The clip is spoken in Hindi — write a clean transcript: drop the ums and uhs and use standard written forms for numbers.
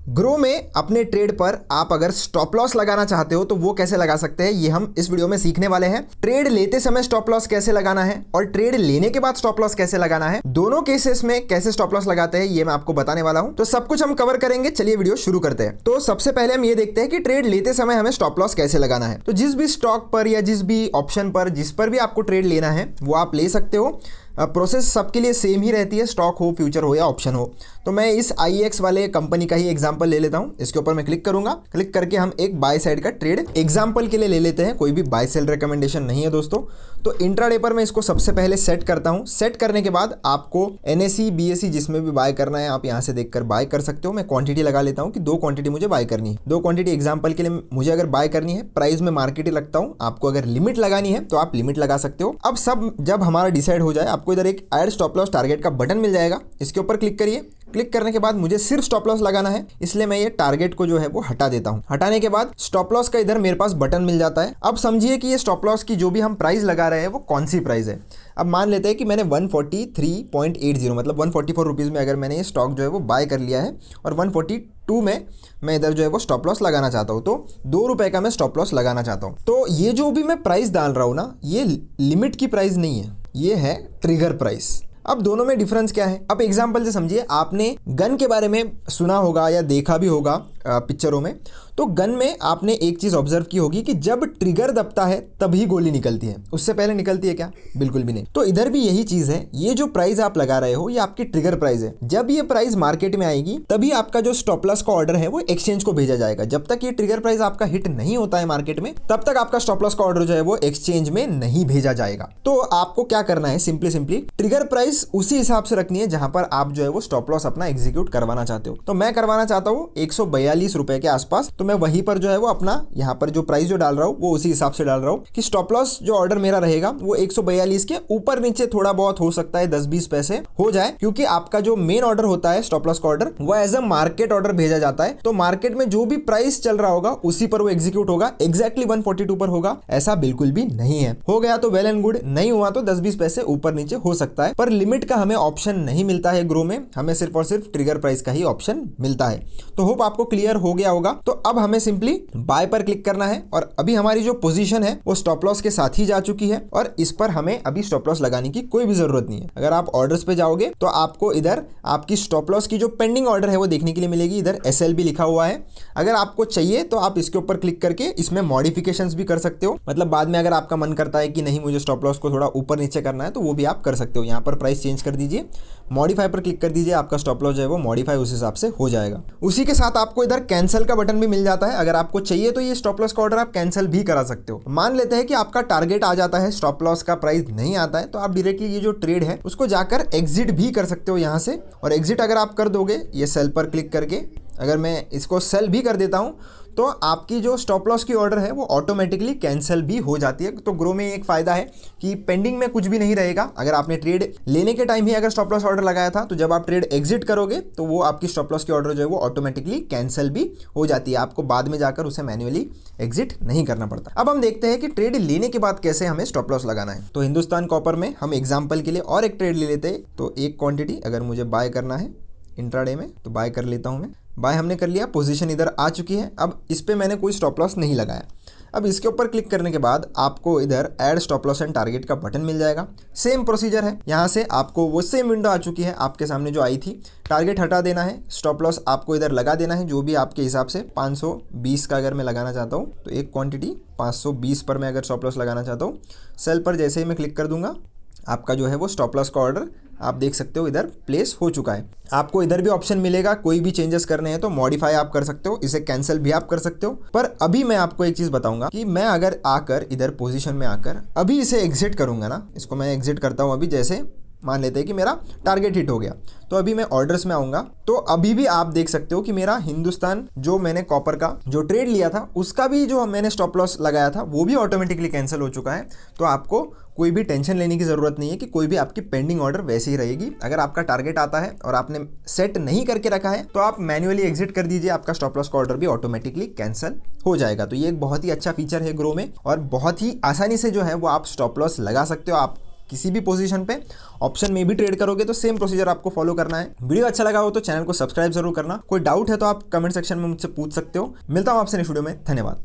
ग्रो में अपने ट्रेड पर आप अगर स्टॉप लॉस लगाना चाहते हो तो वो कैसे लगा सकते हैं, ये हम इस वीडियो में सीखने वाले हैं। ट्रेड लेते समय स्टॉप लॉस कैसे लगाना है और ट्रेड लेने के बाद स्टॉप लॉस कैसे लगाना है, दोनों केसेस में कैसे स्टॉप लॉस लगाते हैं ये मैं आपको बताने वाला हूं। तो सब कुछ हम कवर करेंगे। चलिए वीडियो शुरू करते हैं। तो सबसे पहले हम ये देखते हैं कि ट्रेड लेते समय हमें स्टॉप लॉस कैसे लगाना है। तो जिस भी स्टॉक पर या जिस भी ऑप्शन पर जिस पर भी आपको ट्रेड लेना है वो आप ले सकते हो। प्रोसेस सबके लिए सेम ही रहती है, स्टॉक हो, फ्यूचर हो या ऑप्शन हो। तो मैं इस IEX वाले कंपनी का ही एग्जांपल ले लेता हूं। इसके ऊपर मैं क्लिक करूंगा। क्लिक करके हम एक बाय साइड का ट्रेड एग्जांपल के लिए ले लेते हैं। कोई भी बाय सेल रिकमेंडेशन नहीं है दोस्तों। तो इंट्राडे पर मैं इसको सबसे पहले सेट करता हूं। सेट करने के बाद आपको NSE BSE जिसमें भी बाय करना है आप यहां से देखकर बाय कर सकते हो। मैं क्वांटिटी लगा लेता हूं कि 2 क्वांटिटी मुझे बाय करनी है। 2 क्वांटिटी एग्जाम्पल के लिए मुझे अगर बाय करनी है, प्राइस में मार्केट ही लगता हूं। आपको अगर लिमिट लगानी है तो आप लिमिट लगा सकते हो। अब सब जब हमारा डिसाइड हो जाए, आपको इधर एक ऐड स्टॉप लॉस टारगेट का बटन मिल जाएगा। इसके ऊपर क्लिक करिए। क्लिक करने के बाद मुझे सिर्फ स्टॉप लॉस लगाना है, इसलिए मैं ये टारगेट को जो है वो हटा देता हूं। हटाने के बाद स्टॉप लॉस का इधर मेरे पास बटन मिल जाता है। अब समझिए कि ये स्टॉप लॉस की जो भी हम प्राइस लगा रहे हैं वो कौन सी प्राइस है। अब मान लेते हैं कि मैंने 143.80 मतलब 144 रुपीज़ में अगर मैंने ये स्टॉक जो है वो बाय कर लिया है और 142 में मैं इधर जो है वो स्टॉप लॉस लगाना चाहता हूँ। तो 2 रुपए का मैं स्टॉप लॉस लगाना चाहता हूँ। तो ये जो भी मैं प्राइस डाल रहा हूँ ना, ये लिमिट की प्राइस नहीं है, ये है ट्रिगर प्राइस। अब दोनों में डिफरेंस क्या है, अब एग्जांपल से समझिए। आपने गन के बारे में सुना होगा या देखा भी होगा पिक्चरों में। तो गन में आपने एक चीज़ ऑब्जर्व की होगी कि जब ट्रिगर दबता है तभी गोली निकलती है, उससे पहले निकलती है क्या? बिल्कुल भी नहीं। तो इधर भी यही चीज़ है। ये जो प्राइस आप लगा रहे हो ये आपकी ट्रिगर प्राइस है। जब ये प्राइस मार्केट में आएगी तभी आपका जो स्टॉप लॉस का ऑर्डर है वो एक्सचेंज को भेजा जाएगा। जब तक ये ट्रिगर प्राइस आपका हिट नहीं होता है मार्केट में, तब तक आपका स्टॉप लॉस का ऑर्डर जो है वो एक्सचेंज में नहीं भेजा जाएगा। तो आपको क्या करना है, सिंपली ट्रिगर प्राइस उसी हिसाब से रखनी है जहां पर आप जो है वो स्टॉप लॉस अपना एग्जीक्यूट करवाना चाहते हो। तो मैं करवाना चाहता हूँ 142 रुपए के आसपास। तो मैं वहीं पर जो है वो अपना यहाँ पर जो प्राइस जो डाल रहा हूँ वो उसी हिसाब से डाल रहा हूँ कि स्टॉप लॉस जो ऑर्डर मेरा रहेगा वो 142 के ऊपर नीचे थोड़ा बहुत हो सकता है, 10-20 पैसे हो जाए, क्योंकि आपका जो मेन ऑर्डर होता है स्टॉप लॉस का ऑर्डर वो एज अ मार्केट ऑर्डर भेजा जाता है। तो मार्केट में जो भी प्राइस चल रहा होगा उसी पर वो एग्जीक्यूट होगा। एग्जैक्टली 142 पर होगा ऐसा बिल्कुल भी नहीं है। हो गया तो वेल एंड गुड, नहीं हुआ तो 10-20 पैसे ऊपर नीचे हो सकता है। पर लिमिट का हमें ऑप्शन नहीं मिलता है ग्रो में, हमें सिर्फ और सिर्फ ट्रिगर प्राइस का ही ऑप्शन मिलता है। तो होप आपको क्लियर हो गया होगा। तो अब हमें सिंपली बाय पर क्लिक करना है और अभी हमारी जो पोजीशन है वो स्टॉप लॉस के साथ ही जा चुकी है और इस पर हमें अभी स्टॉप लॉस लगाने की कोई भी जरूरत नहीं है। अगर आप ऑर्डर्स पे जाओगे तो आपको इधर आपकी स्टॉप लॉस की जो पेंडिंग ऑर्डर है वो देखने के लिए मिलेगी। इधर SLB लिखा हुआ है। अगर आपको चाहिए तो आप इसके ऊपर क्लिक करके इसमें मॉडिफिकेशंस भी कर सकते हो। मतलब बाद में अगर आपका मन करता है कि नहीं मुझे स्टॉप लॉस को थोड़ा ऊपर नीचे करना है तो वो भी आप कर सकते हो। यहाँ पर प्राइस चेंज कर दीजिए, मॉडिफाई पर क्लिक कर दीजिए, आपका स्टॉप लॉस जो है वो मॉडिफाई उस हिसाब से हो जाएगा। उसी के साथ आपको इधर कैंसिल का बटन भी मिल जाता है। अगर आपको चाहिए तो ये स्टॉप लॉस का ऑर्डर आप कैंसिल भी करा सकते हो। मान लेते हैं कि आपका टारगेट आ जाता है, स्टॉप लॉस का प्राइस नहीं आता है, तो आप डायरेक्टली ये जो ट्रेड है उसको जाकर एग्जिट भी कर सकते हो यहाँ से। और एग्जिट अगर आप कर दोगे ये सेल पर क्लिक करके, अगर मैं इसको सेल भी कर देता हूँ तो आपकी जो स्टॉप लॉस की ऑर्डर है वो ऑटोमेटिकली कैंसिल भी हो जाती है। तो ग्रो में एक फ़ायदा है कि पेंडिंग में कुछ भी नहीं रहेगा। अगर आपने ट्रेड लेने के टाइम ही अगर स्टॉप लॉस ऑर्डर लगाया था तो जब आप ट्रेड एग्जिट करोगे तो वो आपकी स्टॉप लॉस की ऑर्डर जो है वो ऑटोमेटिकली कैंसिल भी हो जाती है। आपको बाद में जाकर उसे मैन्युअली एग्जिट नहीं करना पड़ता। अब हम देखते हैं कि ट्रेड लेने के बाद कैसे हमें स्टॉप लॉस लगाना है। तो हिंदुस्तान कॉपर में हम एग्जाम्पल के लिए और एक ट्रेड ले लेते हैं। तो एक क्वांटिटी अगर मुझे बाय करना है इंट्राडे में तो बाय कर लेता हूँ मैं। बाय हमने कर लिया, पोजीशन इधर आ चुकी है। अब इस पे मैंने कोई स्टॉप लॉस नहीं लगाया। अब इसके ऊपर क्लिक करने के बाद आपको इधर add stop loss and target का बटन मिल जाएगा। सेम प्रोसीजर है, यहाँ से आपको वो सेम विंडो आ चुकी है आपके सामने जो आई थी। टारगेट हटा देना है, स्टॉप लॉस आपको इधर लगा देना है जो भी आपके हिसाब से। 520 का अगर मैं लगाना चाहता हूँ तो एक क्वांटिटी 520 पर मैं अगर स्टॉप लॉस लगाना चाहता हूँ, सेल पर जैसे ही मैं क्लिक कर दूंगा आपका जो है वो स्टॉप लॉस का ऑर्डर आप देख सकते हो इधर प्लेस हो चुका है। आपको इधर भी ऑप्शन मिलेगा, कोई भी चेंजेस करने हैं तो मॉडिफाई आप कर सकते हो, इसे कैंसिल भी आप कर सकते हो। पर अभी मैं आपको एक चीज़ बताऊंगा कि मैं अगर आकर इधर पोजीशन में आकर अभी इसे एग्जिट करूंगा ना, इसको मैं एग्जिट करता हूं अभी। जैसे मान लेते हैं कि मेरा टारगेट हिट हो गया तो अभी मैं ऑर्डर्स में आऊँगा तो अभी भी आप देख सकते हो कि मेरा हिंदुस्तान जो मैंने कॉपर का जो ट्रेड लिया था उसका भी जो मैंने स्टॉप लॉस लगाया था वो भी ऑटोमेटिकली कैंसिल हो चुका है। तो आपको कोई भी टेंशन लेने की ज़रूरत नहीं है कि कोई भी आपकी पेंडिंग ऑर्डर वैसे ही रहेगी। अगर आपका टारगेट आता है और आपने सेट नहीं करके रखा है तो आप मैन्युअली एग्जिट कर दीजिए, आपका स्टॉप लॉस का ऑर्डर भी ऑटोमेटिकली कैंसिल हो जाएगा। तो ये एक बहुत ही अच्छा फीचर है ग्रो में और बहुत ही आसानी से जो है वो आप स्टॉप लॉस लगा सकते हो। आप किसी भी पोजीशन पे ऑप्शन में भी ट्रेड करोगे तो सेम प्रोसीजर आपको फॉलो करना है। वीडियो अच्छा लगा हो तो चैनल को सब्सक्राइब जरूर करना। कोई डाउट है तो आप कमेंट सेक्शन में मुझसे पूछ सकते हो। मिलता हूं आपसे नेक्स्ट वीडियो में। धन्यवाद।